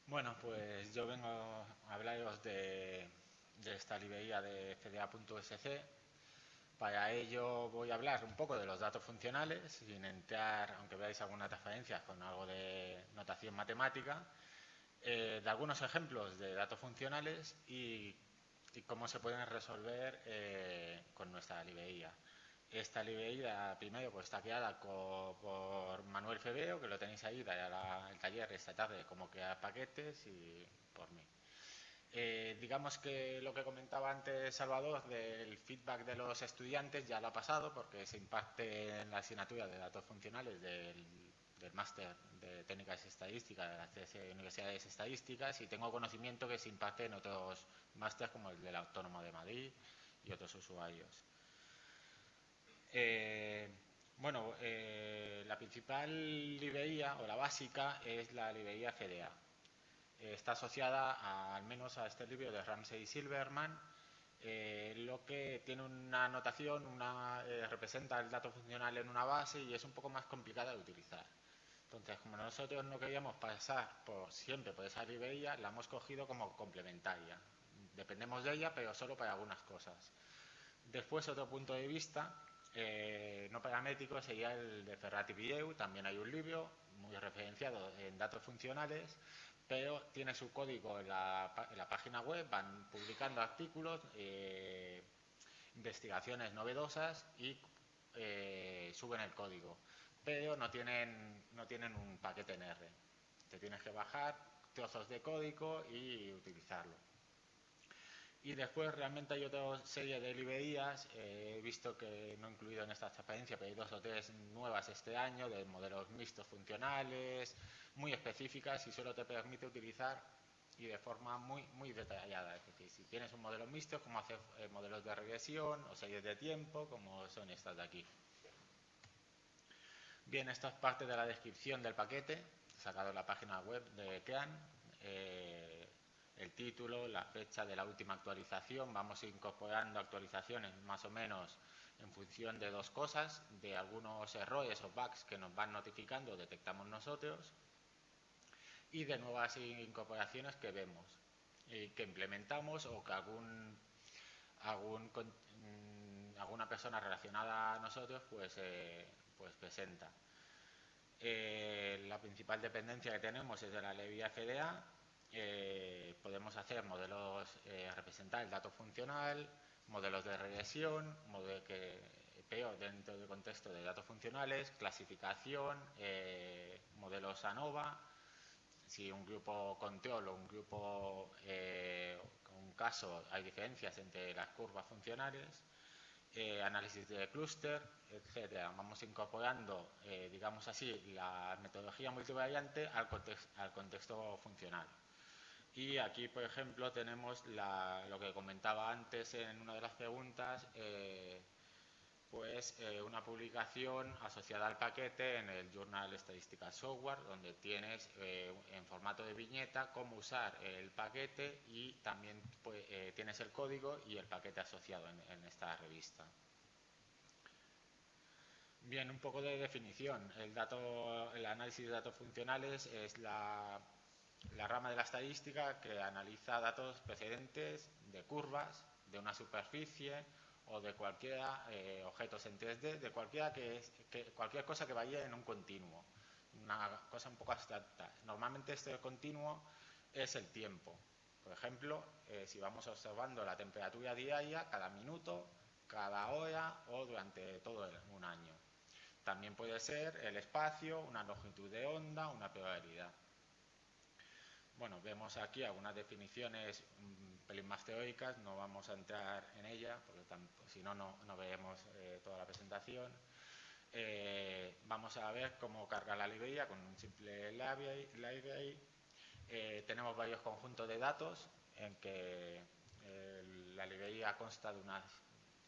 Bueno, pues yo vengo a hablaros de esta librería de fda.sc. Para ello voy a hablar un poco de los datos funcionales, sin entrar, aunque veáis algunas referencias con algo de notación matemática, de algunos ejemplos de datos funcionales y cómo se pueden resolver con nuestra librería. Esta librería, primero, pues está creada por Manuel Febrero, que lo tenéis ahí, dará el taller esta tarde, cómo crear paquetes, y por mí. Digamos que lo que comentaba antes Salvador del feedback de los estudiantes ya lo ha pasado, porque se imparte en la asignatura de datos funcionales del máster de técnicas estadísticas de las tres universidades estadísticas, y tengo conocimiento que se imparte en otros másteres como el del Autónomo de Madrid y otros usuarios. Eh, la principal librería o la básica es la librería FDA. Está asociada al menos a este libro de Ramsey y Silverman, lo que tiene una notación, representa el dato funcional en una base y es un poco más complicada de utilizar. Entonces, como nosotros no queríamos pasar siempre por esa librería, la hemos cogido como complementaria. Dependemos de ella, pero solo para algunas cosas. Después, otro punto de vista no paramétrico sería el de Ferrati Videu. También hay un libro muy referenciado en datos funcionales, pero tiene su código en la página web, van publicando artículos, investigaciones novedosas y suben el código, pero no tienen un paquete en R. Te tienes que bajar trozos de código y utilizarlo. Y después realmente hay otra serie de librerías, he visto que no he incluido en esta transparencia, pero hay 2 o 3 nuevas este año de modelos mixtos funcionales, muy específicas, y solo te permite utilizar y de forma muy detallada. Es decir, si tienes un modelo mixto, como hacer modelos de regresión o series de tiempo, como son estas de aquí. Bien, esta es parte de la descripción del paquete, he sacado la página web de Kean. El título, la fecha de la última actualización. Vamos incorporando actualizaciones más o menos en función de dos cosas, de algunos errores o bugs que nos van notificando o detectamos nosotros, y de nuevas incorporaciones que vemos, que implementamos o que alguna persona relacionada a nosotros pues presenta. La principal dependencia que tenemos es de la librería FDA. Podemos hacer modelos, representar el dato funcional, modelos de regresión, pero dentro del contexto de datos funcionales, clasificación, modelos ANOVA. Si un grupo control o un grupo, un caso, hay diferencias entre las curvas funcionales, análisis de clúster, etcétera. Vamos incorporando, digamos así, la metodología multivariante al contexto funcional. Y aquí, por ejemplo, tenemos lo que comentaba antes en una de las preguntas, una publicación asociada al paquete en el Journal Statistical Software, donde tienes en formato de viñeta cómo usar el paquete, y también tienes el código y el paquete asociado en esta revista. Bien, un poco de definición. El análisis de datos funcionales es la rama de la estadística que analiza datos precedentes de curvas, de una superficie o de cualquier objetos en 3D, de cualquier cosa que vaya en un continuo. Una cosa un poco abstracta. Normalmente este continuo es el tiempo. Por ejemplo, si vamos observando la temperatura diaria cada minuto, cada hora o durante todo un año. También puede ser el espacio, una longitud de onda, una probabilidad. Bueno, vemos aquí algunas definiciones un pelín más teóricas, no vamos a entrar en ellas, porque si no, no veremos toda la presentación. Vamos a ver cómo carga la librería con un simple library. Tenemos varios conjuntos de datos en que la librería consta de unas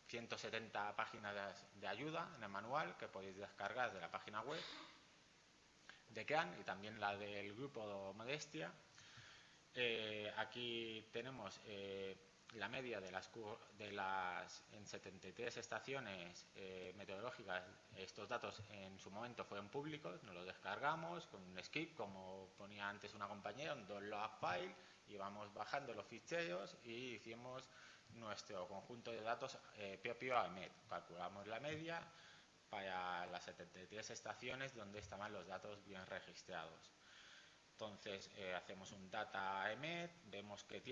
170 páginas de ayuda en el manual que podéis descargar de la página web de Kean y también la del grupo Modestia. Aquí tenemos la media en 73 estaciones meteorológicas. Estos datos en su momento fueron públicos, nos los descargamos con un script, como ponía antes una compañera, un .log file, y vamos bajando los ficheros y hicimos nuestro conjunto de datos propio a EMET. Calculamos la media para las 73 estaciones donde estaban los datos bien registrados. Entonces hacemos un data emet, vemos que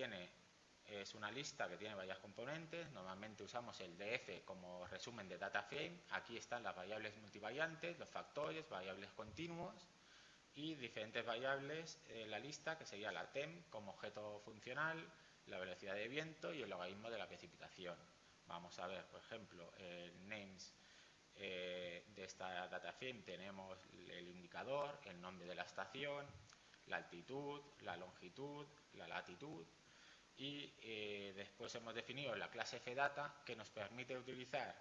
es una lista que tiene varias componentes. Normalmente usamos el df como resumen de data frame. Aquí están las variables multivariantes, los factores, variables continuos y diferentes variables en la lista, que sería la temp como objeto funcional, la velocidad de viento y el logaritmo de la precipitación. Vamos a ver, por ejemplo, names de esta data frame. Tenemos el indicador, el nombre de la estación, la altitud, la longitud, la latitud, y después hemos definido la clase fdata, que nos permite utilizar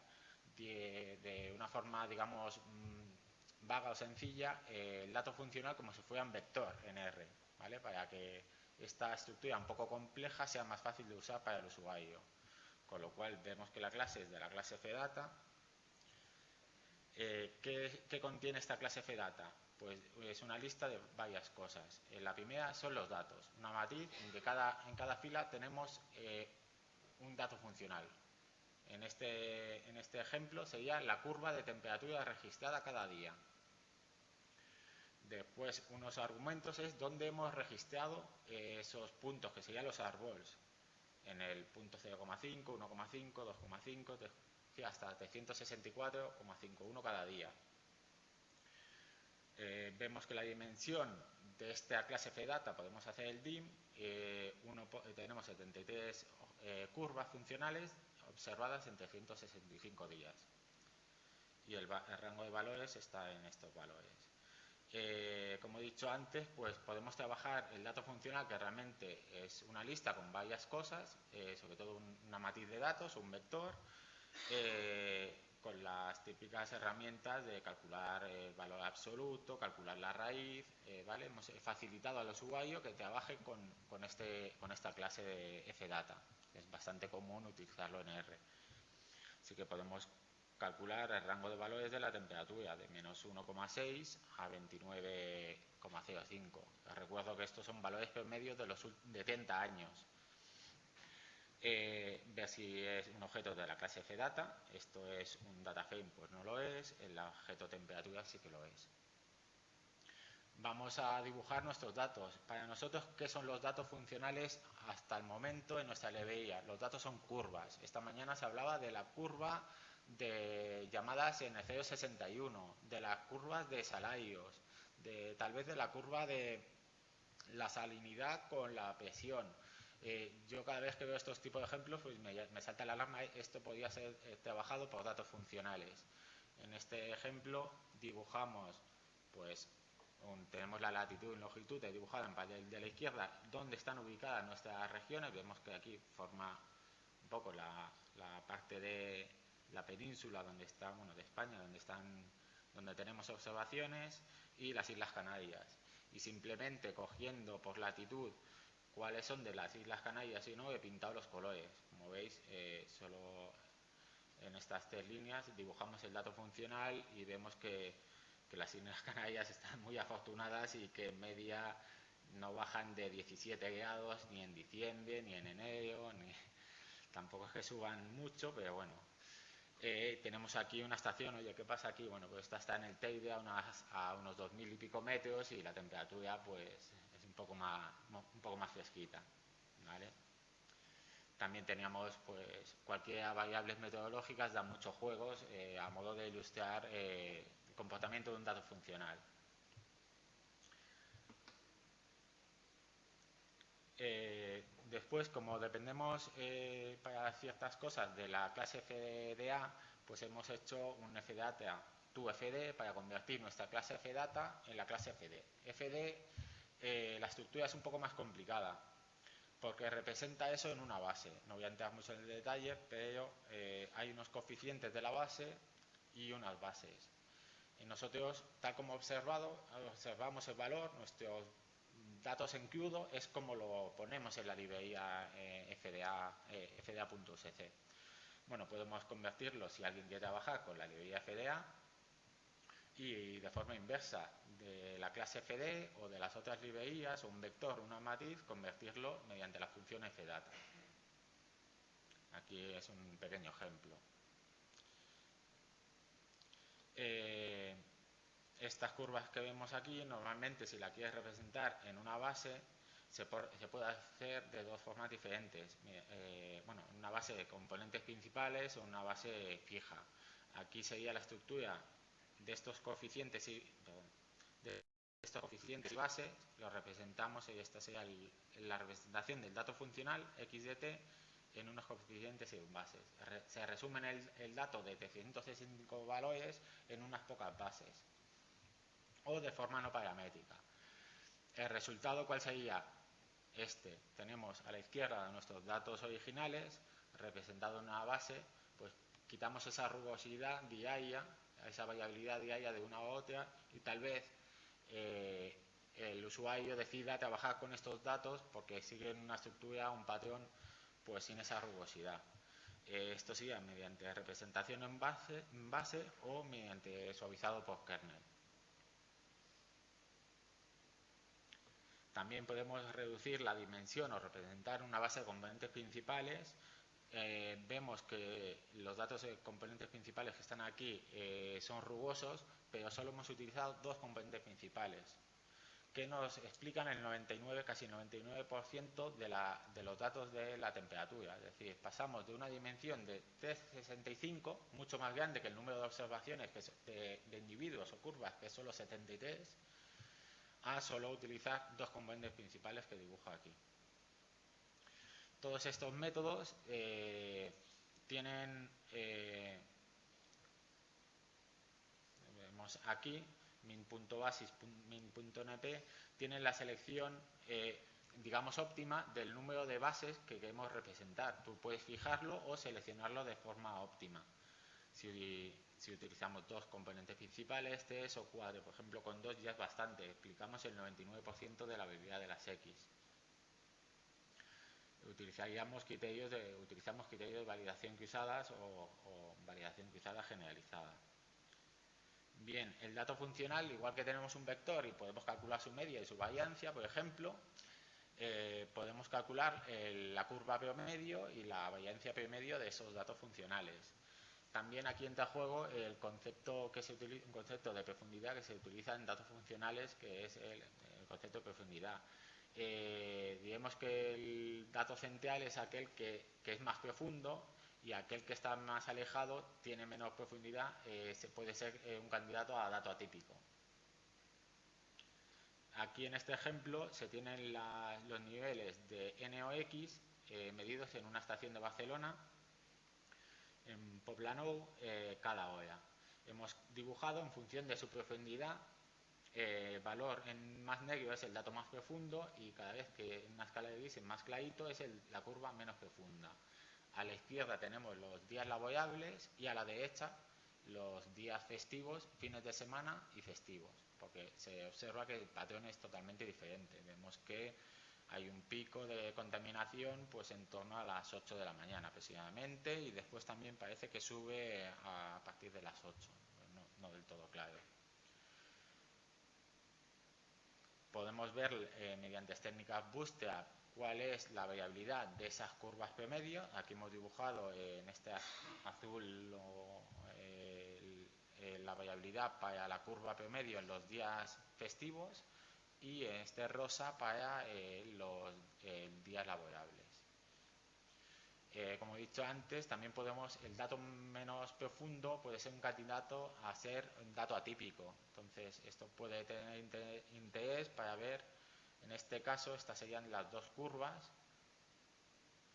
de una forma, digamos, vaga o sencilla, el dato funcional como si fuera un vector en R, ¿vale? Para que esta estructura un poco compleja sea más fácil de usar para el usuario. Con lo cual vemos que la clase es de la clase fdata. ¿Qué contiene esta clase fdata? Pues es una lista de varias cosas. La primera son los datos, una matriz en que en cada fila tenemos un dato funcional. En este ejemplo sería la curva de temperatura registrada cada día. Después, unos argumentos es donde hemos registrado esos puntos, que serían los árboles. En el punto 0,5, 1,5, 2,5, hasta 364,51 cada día. Vemos que la dimensión de esta clase fdata, podemos hacer el dim, tenemos 73 curvas funcionales observadas en 365 días. Y el rango de valores está en estos valores. Como he dicho antes, pues podemos trabajar el dato funcional, que realmente es una lista con varias cosas, sobre todo una matriz de datos, un vector, con las típicas herramientas de calcular el valor absoluto, calcular la raíz, ¿vale? Hemos facilitado al usuario que trabaje con esta clase de fdata. Es bastante común utilizarlo en R. Así que podemos calcular el rango de valores de la temperatura de menos 1,6 a 29,05. Recuerdo que estos son valores promedios de 30 años. Ver si es un objeto de la clase fdata. Esto es un data frame, pues no lo es. El objeto temperatura sí que lo es. Vamos a dibujar nuestros datos. Para nosotros, ¿qué son los datos funcionales hasta el momento en nuestra librería? Los datos son curvas. Esta mañana se hablaba de la curva de llamadas en el 061, de las curvas de salarios, tal vez de la curva de la salinidad con la presión. Yo cada vez que veo estos tipos de ejemplos, pues me salta la alarma. Esto podría ser trabajado por datos funcionales. En este ejemplo dibujamos, pues tenemos la latitud y longitud dibujada en panel de la izquierda, donde están ubicadas nuestras regiones. Vemos que aquí forma un poco la parte de la península donde está, bueno, de España, donde tenemos observaciones, y las Islas Canarias. Y simplemente cogiendo por latitud cuáles son de las Islas Canarias y no, he pintado los colores. Como veis, solo en estas tres líneas dibujamos el dato funcional y vemos que las Islas Canarias están muy afortunadas y que en media no bajan de 17 grados ni en diciembre, ni en enero, tampoco es que suban mucho, pero bueno. Tenemos aquí una estación. Oye, ¿qué pasa aquí? Bueno, pues esta está en el Teide a unos 2000 y pico metros, y la temperatura pues es un poco más fresquita, ¿vale? También teníamos pues cualquier variables meteorológicas, dan muchos juegos a modo de ilustrar el comportamiento de un dato funcional. Después, como dependemos para ciertas cosas de la clase fda, pues hemos hecho un fdata to fd para convertir nuestra clase fdata en la clase fd. La estructura es un poco más complicada porque representa eso en una base. No voy a entrar mucho en el detalle, pero hay unos coeficientes de la base y unas bases. Y nosotros, tal como observamos el valor, nuestros datos en crudo es como lo ponemos en la librería fda.sc. Bueno, podemos convertirlo, si alguien quiere trabajar con la librería fda, y de forma inversa de la clase fd o de las otras librerías, o un vector, una matriz, convertirlo mediante la función fdata. Aquí es un pequeño ejemplo. Estas curvas que vemos aquí, normalmente si la quieres representar en una base, se puede hacer de dos formas diferentes. Bueno, una base de componentes principales o una base fija. Aquí sería la estructura de estos coeficientes y bases, los representamos, y esta sería la representación del dato funcional x de t en unos coeficientes y bases. Se resumen el dato de 365 valores en unas pocas bases, o de forma no paramétrica. ¿El resultado cuál sería? Tenemos a la izquierda nuestros datos originales, representado en una base, pues quitamos esa rugosidad diaria, esa variabilidad diaria de una u otra, y tal vez el usuario decida trabajar con estos datos porque siguen una estructura, un patrón, pues sin esa rugosidad. Esto sería mediante representación en base o mediante suavizado por kernel. También podemos reducir la dimensión o representar una base de componentes principales. Vemos que los datos de componentes principales que están aquí son rugosos, pero solo hemos utilizado dos componentes principales, que nos explican el 99, casi 99% de los datos de la temperatura. Es decir, pasamos de una dimensión de 365, mucho más grande que el número de observaciones de individuos o curvas, que es solo 73, a solo utilizar dos componentes principales que dibujo aquí. Todos estos métodos tienen, vemos aquí, min.basis, min.np, tienen la selección, digamos, óptima del número de bases que queremos representar. Tú puedes fijarlo o seleccionarlo de forma óptima. Si utilizamos dos componentes principales, 3 o 4, por ejemplo, con 2 ya es bastante. Explicamos el 99% de la variabilidad de las X. Utilizamos criterios de validación cruzadas o validación cruzada generalizada. Bien, el dato funcional, igual que tenemos un vector y podemos calcular su media y su variancia, por ejemplo, podemos calcular la curva promedio y la variancia promedio de esos datos funcionales. También aquí entra a juego el concepto un concepto de profundidad que se utiliza en datos funcionales, que es el concepto de profundidad. Digamos que el dato central es aquel que es más profundo, y aquel que está más alejado tiene menor profundidad, puede ser un candidato a dato atípico. Aquí en este ejemplo se tienen los niveles de NOx medidos en una estación de Barcelona, en Poblenou, cada hora. Hemos dibujado en función de su profundidad. Valor en más negro es el dato más profundo, y cada vez que en una escala de gris en más clarito es la curva menos profunda. A la izquierda tenemos los días laborables y a la derecha los días festivos, fines de semana y festivos, porque se observa que el patrón es totalmente diferente. Vemos que hay un pico de contaminación pues en torno a las 8 de la mañana aproximadamente, y después también parece que sube a partir de las 8, no del todo claro. Podemos ver mediante técnicas Bootstrap cuál es la variabilidad de esas curvas promedio. Aquí hemos dibujado en este azul la variabilidad para la curva promedio en los días festivos, y en este rosa para los días laborables. Como he dicho antes, también el dato menos profundo puede ser un candidato a ser un dato atípico. Entonces, esto puede tener interés para ver, en este caso, estas serían las dos curvas,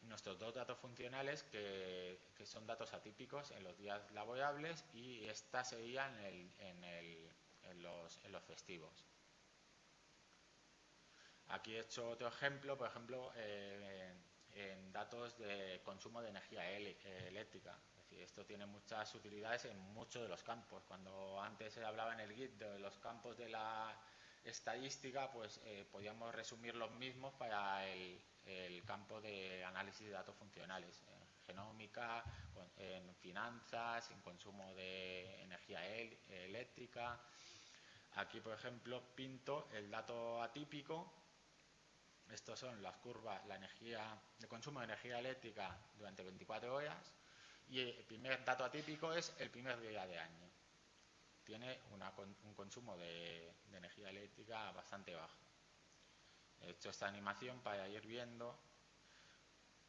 nuestros dos datos funcionales que son datos atípicos en los días laborables, y estas serían en los festivos. Aquí he hecho otro ejemplo, por ejemplo, en datos de consumo de energía eléctrica. Es decir, esto tiene muchas utilidades en muchos de los campos. Cuando antes se hablaba en el Git de los campos de la estadística, pues podíamos resumir los mismos para el campo de análisis de datos funcionales, en genómica, en finanzas, en consumo de energía eléctrica. Aquí, por ejemplo, pinto el dato atípico. Estos son las curvas, la energía, el consumo de energía eléctrica durante 24 horas. Y el primer dato atípico es el primer día de año. Tiene un consumo de energía eléctrica bastante bajo. He hecho esta animación para ir viendo.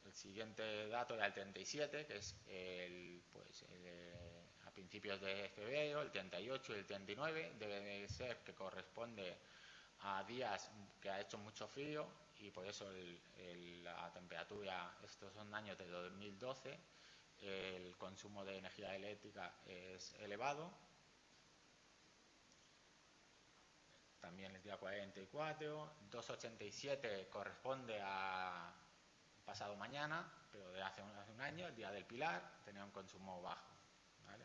El siguiente dato era el 37, que es a principios de febrero, el 38 y el 39. Debe de ser que corresponde a días que ha hecho mucho frío y por eso la temperatura, estos son años de 2012, el consumo de energía eléctrica es elevado. También el día 44, 287 corresponde a pasado mañana, pero de hace un año, el día del Pilar, tenía un consumo bajo. ¿Vale?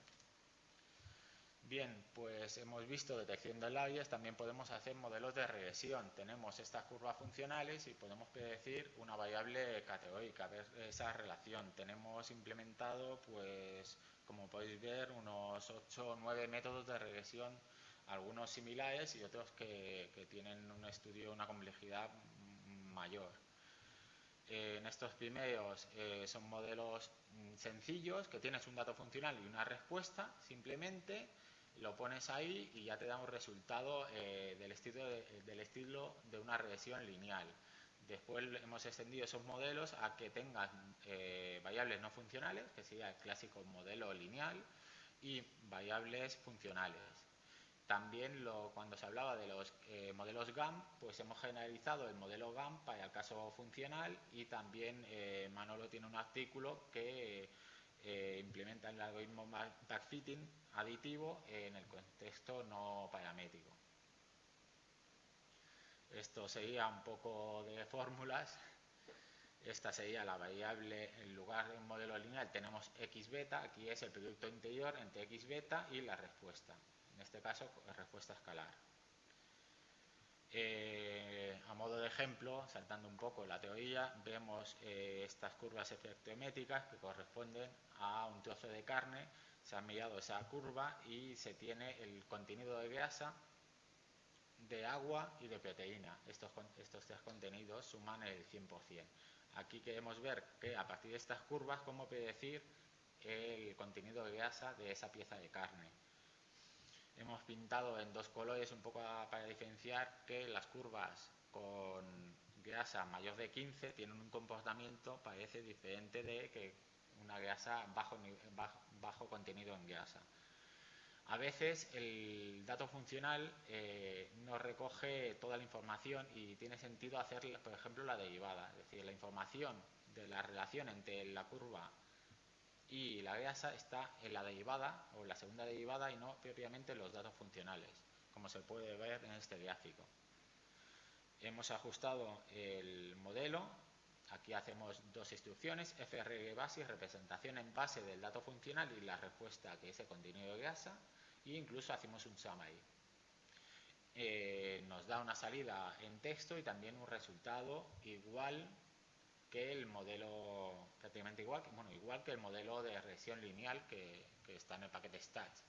Bien, pues hemos visto detección de labios, también podemos hacer modelos de regresión. Tenemos estas curvas funcionales y podemos predecir una variable categórica, ver esa relación. Tenemos implementado, pues, como podéis ver, unos 8 o 9 métodos de regresión, algunos similares y otros que tienen un estudio, una complejidad mayor. En estos primeros son modelos sencillos, que tienes un dato funcional y una respuesta, simplemente lo pones ahí y ya te da un resultado del estilo de una regresión lineal. Después hemos extendido esos modelos a que tengan variables no funcionales, que sería el clásico modelo lineal, y variables funcionales. También cuando se hablaba de los modelos GAM, pues hemos generalizado el modelo GAM para el caso funcional y también Manolo tiene un artículo que implementa el algoritmo backfitting aditivo en el contexto no paramétrico. Esto sería un poco de fórmulas. Esta sería la variable, en lugar de un modelo lineal tenemos x beta, aquí es el producto interior entre x beta y la respuesta. En este caso, respuesta escalar. A modo de ejemplo, saltando un poco la teoría, vemos estas curvas efectométricas que corresponden a un trozo de carne. Se ha mirado esa curva y se tiene el contenido de grasa, de agua y de proteína. Estos tres contenidos suman el 100%. Aquí queremos ver que a partir de estas curvas cómo predecir el contenido de grasa de esa pieza de carne. Hemos pintado en dos colores un poco para diferenciar que las curvas con grasa mayor de 15 tienen un comportamiento parece diferente de que una grasa bajo contenido en grasa. A veces el dato funcional no recoge toda la información y tiene sentido hacer, por ejemplo, la derivada. Es decir, la información de la relación entre la curva y la grasa está en la derivada o en la segunda derivada y no propiamente en los datos funcionales, como se puede ver en este gráfico. Hemos ajustado el modelo. Aquí hacemos dos instrucciones, frg base y representación en base del dato funcional y la respuesta que es el contenido de grasa, e incluso hacemos un summary. Nos da una salida en texto y también un resultado igual que el modelo, prácticamente igual que el modelo de regresión lineal que está en el paquete stats.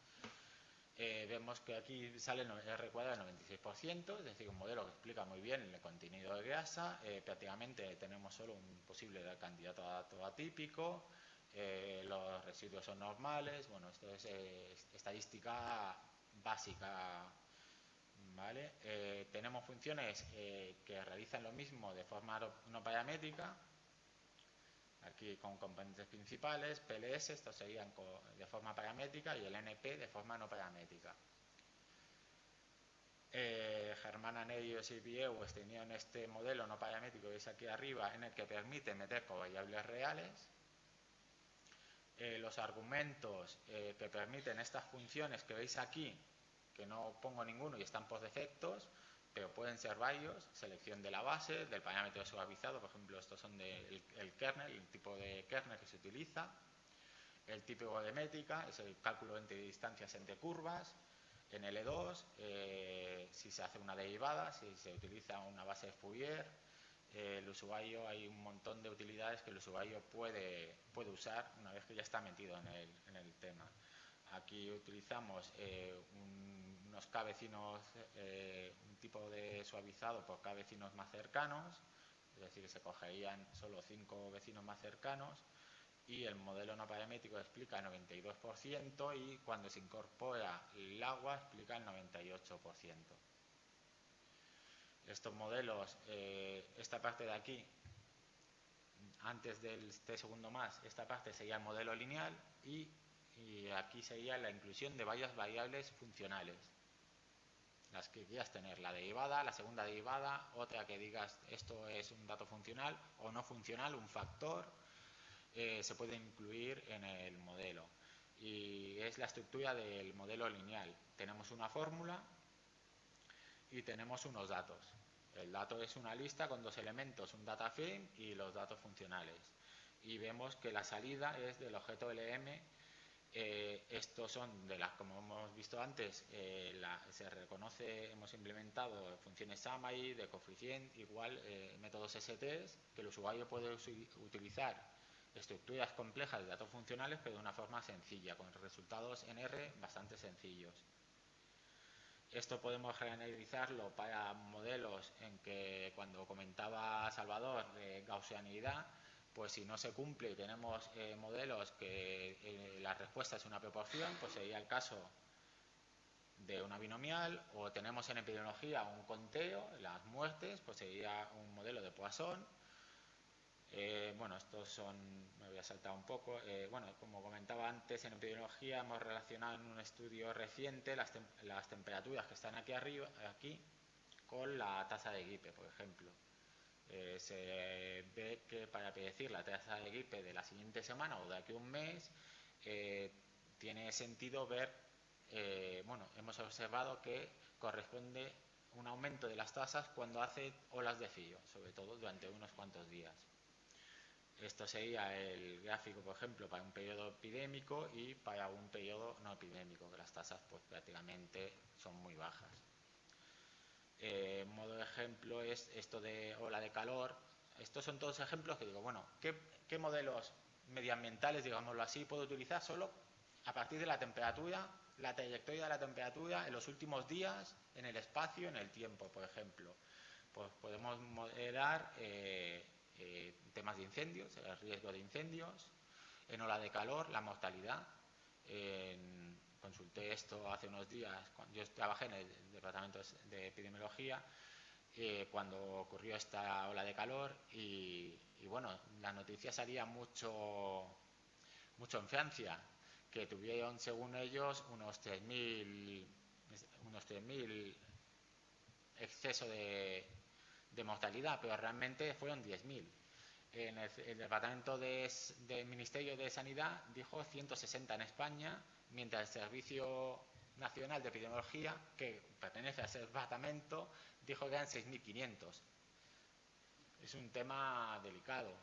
Vemos que aquí sale el R cuadrado del 96%, es decir, un modelo que explica muy bien el contenido de grasa. Prácticamente tenemos solo un posible candidato a dato atípico, los residuos son normales. Bueno, esto es estadística básica, ¿vale? Tenemos funciones que realizan lo mismo de forma no paramétrica. Aquí con componentes principales, PLS, estos serían de forma paramétrica y el NP de forma no paramétrica. Germana, Nerios y Vieu extendieron este modelo no paramétrico que veis aquí arriba, en el que permite meter covariables reales. Los argumentos que permiten estas funciones que veis aquí, que no pongo ninguno y están por defectos, pero pueden ser varios: selección de la base, del parámetro suavizado, por ejemplo, estos son del kernel, el tipo de kernel que se utiliza, el tipo de métrica, es el cálculo entre distancias entre curvas, En L2, si se hace una derivada, si se utiliza una base de Fourier, el usuario, hay un montón de utilidades que el usuario puede usar una vez que ya está metido en el tema. Aquí utilizamos unos K vecinos, un tipo de suavizado por K vecinos más cercanos, es decir, que se cogerían solo 5 vecinos más cercanos, y el modelo no paramétrico explica el 92% y cuando se incorpora el agua explica el 98%. Estos modelos, esta parte de aquí, antes del segundo más, esta parte sería el modelo lineal y aquí sería la inclusión de varias variables funcionales. Las que quieras tener, la derivada, la segunda derivada, otra que digas esto es un dato funcional o no funcional, un factor, se puede incluir en el modelo. Y es la estructura del modelo lineal. Tenemos una fórmula y tenemos unos datos. El dato es una lista con 2 elementos, un data frame y los datos funcionales. Y vemos que la salida es del objeto LM. Estos son de las, como hemos visto antes, se reconoce, hemos implementado funciones summary, de coeficiente, igual, métodos STs, que el usuario puede utilizar estructuras complejas de datos funcionales, pero de una forma sencilla, con resultados en R bastante sencillos. Esto podemos generalizarlo para modelos en que, cuando comentaba Salvador de gaussianidad, pues si no se cumple y tenemos modelos que la respuesta es una proporción, pues sería el caso de una binomial, o tenemos en epidemiología un conteo, las muertes, pues sería un modelo de Poisson. Bueno, estos son, me voy a saltar un poco, bueno, como comentaba antes, en epidemiología hemos relacionado en un estudio reciente las temperaturas que están aquí arriba, aquí, con la tasa de gripe, por ejemplo. Se ve que para predecir la tasa de gripe de la siguiente semana o de aquí a un mes, tiene sentido ver, bueno, hemos observado que corresponde un aumento de las tasas cuando hace olas de frío, sobre todo durante unos cuantos días. Esto sería el gráfico, por ejemplo, para un periodo epidémico y para un periodo no epidémico, que las tasas pues prácticamente son muy bajas. Modo de ejemplo es esto de ola de calor. Estos son todos ejemplos que digo, bueno, ¿qué modelos medioambientales, digámoslo así, puedo utilizar solo a partir de la temperatura, la trayectoria de la temperatura en los últimos días, en el espacio, en el tiempo, por ejemplo? Pues podemos modelar temas de incendios, el riesgo de incendios, en ola de calor, la mortalidad. Consulté esto hace unos días, cuando yo trabajé en el departamento de epidemiología, cuando ocurrió esta ola de calor y bueno, las noticias salían mucho en Francia, que tuvieron, según ellos, unos 3.000 exceso de mortalidad, pero realmente fueron 10.000. En el departamento del Ministerio de Sanidad dijo 160 en España, mientras el Servicio Nacional de Epidemiología, que pertenece a ese departamento, dijo que eran 6.500. Es un tema delicado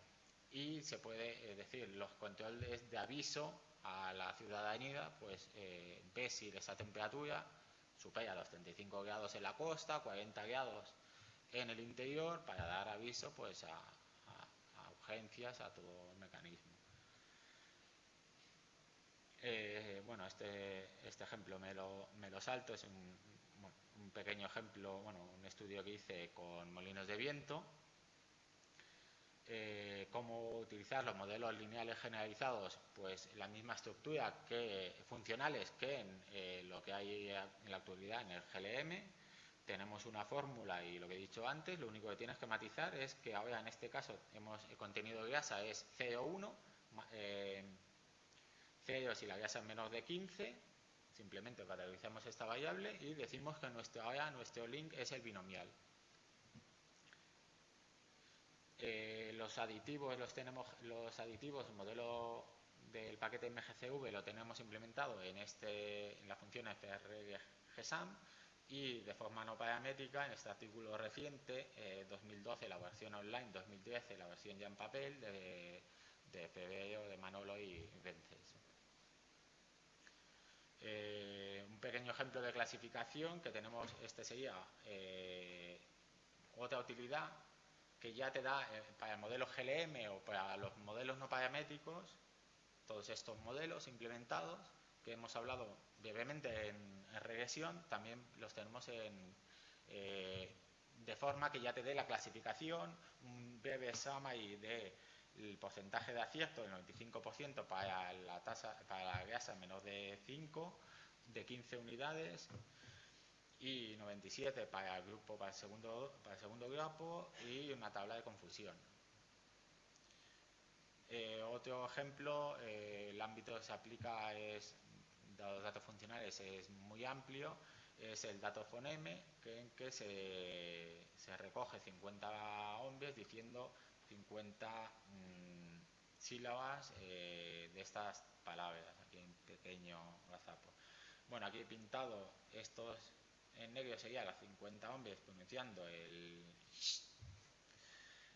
y se puede decir, los controles de aviso a la ciudadanía, pues ve si esa temperatura supera los 35 grados en la costa, 40 grados en el interior, para dar aviso pues a urgencias, a todo el mecanismo. Bueno, este ejemplo me lo salto, es un pequeño ejemplo, bueno, un estudio que hice con molinos de viento. Cómo utilizar los modelos lineales generalizados, pues la misma estructura funcionales que en lo que hay en la actualidad en el GLM. Tenemos una fórmula y lo que he dicho antes, lo único que tienes que matizar es que ahora en este caso el contenido de grasa es 0,1, 0 si la grasa es menor de 15, simplemente parametrizamos esta variable y decimos que nuestro link es el binomial. Los aditivos el modelo del paquete MGCV lo tenemos implementado en la función FRGSAM y de forma no paramétrica en este artículo reciente, 2012 la versión online, 2013 la versión ya en papel de febrero de Manolo y Vences. Un pequeño ejemplo de clasificación que tenemos, sería otra utilidad que ya te da para el modelo GLM o para los modelos no paramétricos, todos estos modelos implementados que hemos hablado brevemente en regresión, también los tenemos de forma que ya te dé la clasificación, un breve summary del porcentaje de acierto del 95% para la tasa, para la grasa menor de 5, de 15 unidades, y 97 para el grupo, para el segundo grupo, y una tabla de confusión. Otro ejemplo, el ámbito que se aplica de los datos funcionales es muy amplio, es el dato foneme, en que se recoge 50 hombres diciendo 50 sílabas de estas palabras, aquí en pequeño gazapo. Bueno, aquí he pintado estos en negro, sería las 50 hombres pronunciando el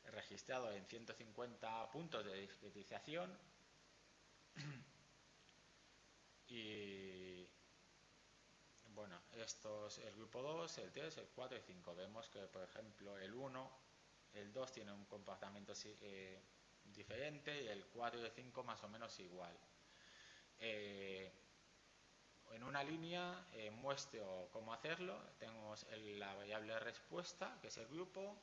registrado en 150 puntos de discretización. Y bueno, estos, el grupo 2, el 3, el 4 y 5. Vemos que, por ejemplo, el 1, el 2 tiene un comportamiento diferente y el 4 y el 5 más o menos igual. En una línea muestro cómo hacerlo. Tenemos la variable respuesta, que es el grupo,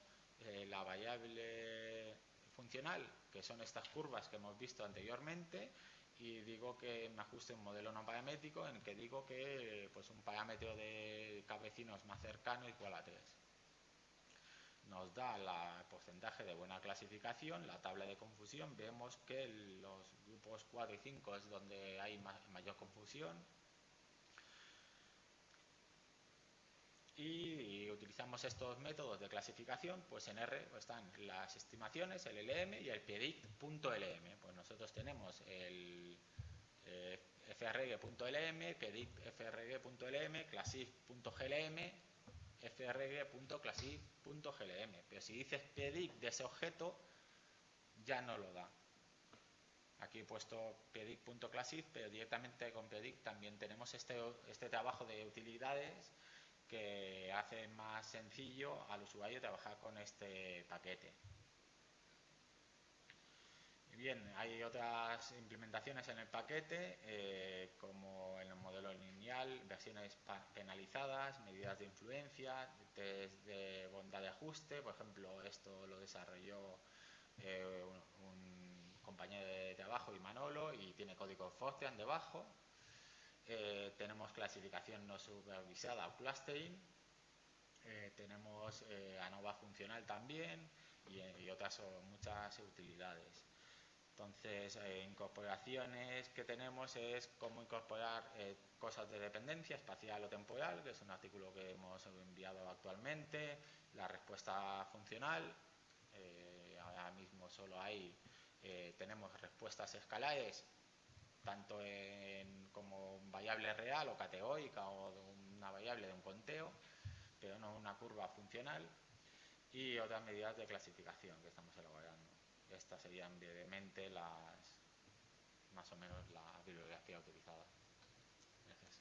la variable funcional, que son estas curvas que hemos visto anteriormente, y digo que me ajuste un modelo no paramétrico en el que digo que pues, un parámetro de vecinos más cercano igual a 3. Nos da el porcentaje de buena clasificación, la tabla de confusión. Vemos que los grupos 4 y 5 es donde hay mayor confusión. Y utilizamos estos métodos de clasificación, pues en R están las estimaciones, el LM y el predict.lm. Pues nosotros tenemos el frg.lm, predict.frg.lm, classif.glm, frg.classif.glm. Pero si dices predict de ese objeto, ya no lo da. Aquí he puesto predict.classif, pero directamente con predict también tenemos este trabajo de utilidades que hace más sencillo al usuario trabajar con este paquete. Bien, hay otras implementaciones en el paquete, como en el modelo lineal, versiones penalizadas, medidas de influencia, test de bondad de ajuste. Por ejemplo, esto lo desarrolló un compañero de trabajo, Imanolo, y tiene código Fortran debajo. Tenemos clasificación no supervisada o clustering, tenemos ANOVA funcional también y otras muchas utilidades. Entonces, incorporaciones que tenemos es cómo incorporar cosas de dependencia espacial o temporal, que es un artículo que hemos enviado actualmente, la respuesta funcional. Ahora mismo solo tenemos respuestas escalares, tanto como variable real o categórica o una variable de un conteo, pero no una curva funcional, y otras medidas de clasificación que estamos elaborando. Estas serían brevemente más o menos la bibliografía utilizada. Gracias.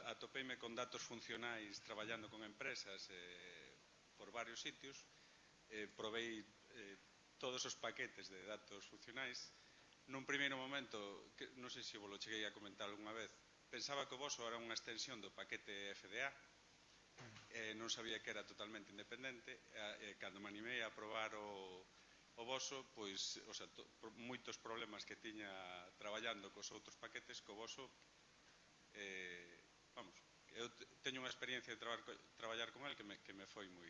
Atopeime con datos funcionais traballando con empresas por varios sitios. Probei todos os paquetes de datos funcionais. Nun primeiro momento, non sei se vos lo cheguei a comentar algunha vez, pensaba que o voso era unha extensión do paquete FDA, non sabía que era totalmente independente. Cando me animei a probar o voso, pois, moitos problemas que tiña traballando cos outros paquetes, co voso, eu teño unha experiencia de traballar con el que me foi moi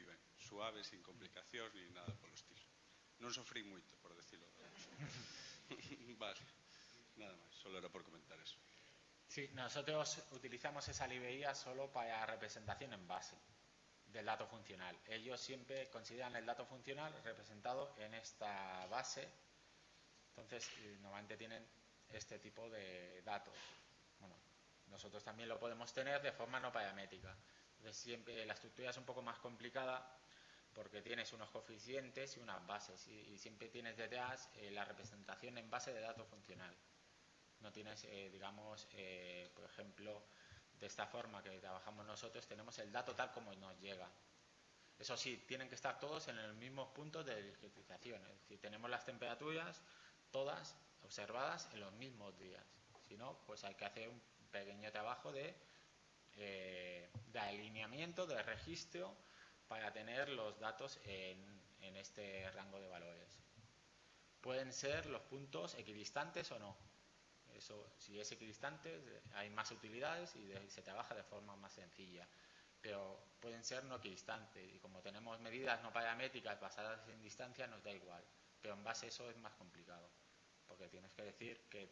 ben, suave, sin complicacións ni nada polo estilo. Non sofrí moito, por decirlo. Vale, nada máis, só era por comentar eso. Sí, nosotros utilizamos esa librería solo para representación en base del dato funcional. Ellos siempre consideran el dato funcional representado en esta base. Entonces, normalmente tienen este tipo de datos. Bueno, nosotros también lo podemos tener de forma no paramétrica. Entonces, siempre la estructura es un poco más complicada porque tienes unos coeficientes y unas bases y siempre tienes detrás la representación en base de dato funcional. No tienes, digamos, por ejemplo, de esta forma que trabajamos nosotros, tenemos el dato tal como nos llega. Eso sí, tienen que estar todos en el mismo punto de digitización. Es decir, tenemos las temperaturas todas observadas en los mismos días. Si no, pues hay que hacer un pequeño trabajo de alineamiento, de registro, para tener los datos en este rango de valores. Pueden ser los puntos equidistantes o no. Eso, si es equidistante, hay más utilidades y se trabaja de forma más sencilla. Pero pueden ser no equidistantes y como tenemos medidas no paramétricas basadas en distancia nos da igual. Pero en base a eso es más complicado porque tienes que decir que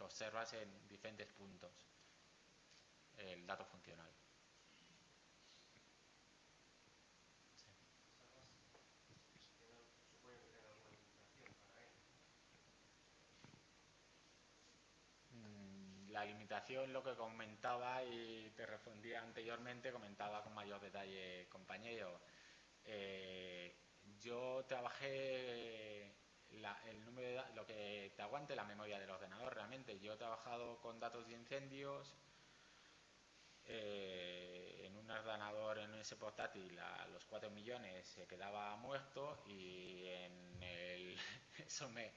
observas en diferentes puntos el dato funcional. La limitación, lo que comentaba y te respondía anteriormente, comentaba con mayor detalle, compañero. Yo trabajé el número de lo que te aguante la memoria del ordenador realmente. Yo he trabajado con datos de incendios en un ordenador, en ese portátil, a los 4 millones se quedaba muerto y eso me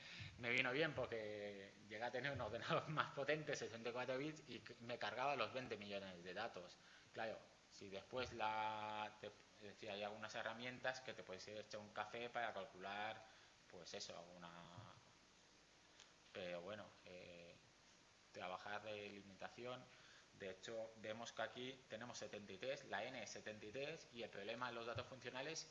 vino bien porque llegué a tener un ordenador más potente, 64 bits, y me cargaba los 20 millones de datos. Claro, si después decía, hay algunas herramientas que te puedes echar un café para calcular, pues eso, pero bueno, trabajar de limitación. De hecho, vemos que aquí tenemos 73, la n es 73 y el problema en los datos funcionales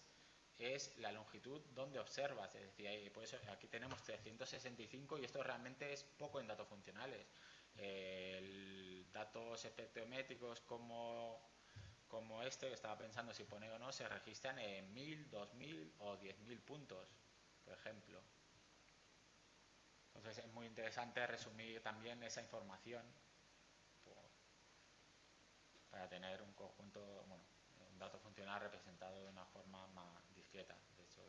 es la longitud donde observas. Es decir, por eso aquí tenemos 365 y esto realmente es poco en datos funcionales. Datos espectrométricos como este, que estaba pensando si poner o no, se registran en 1000, 2000 o 10.000 puntos, por ejemplo. Entonces es muy interesante resumir también esa información para tener un conjunto, bueno, un dato funcional representado de una forma más discreta. De hecho,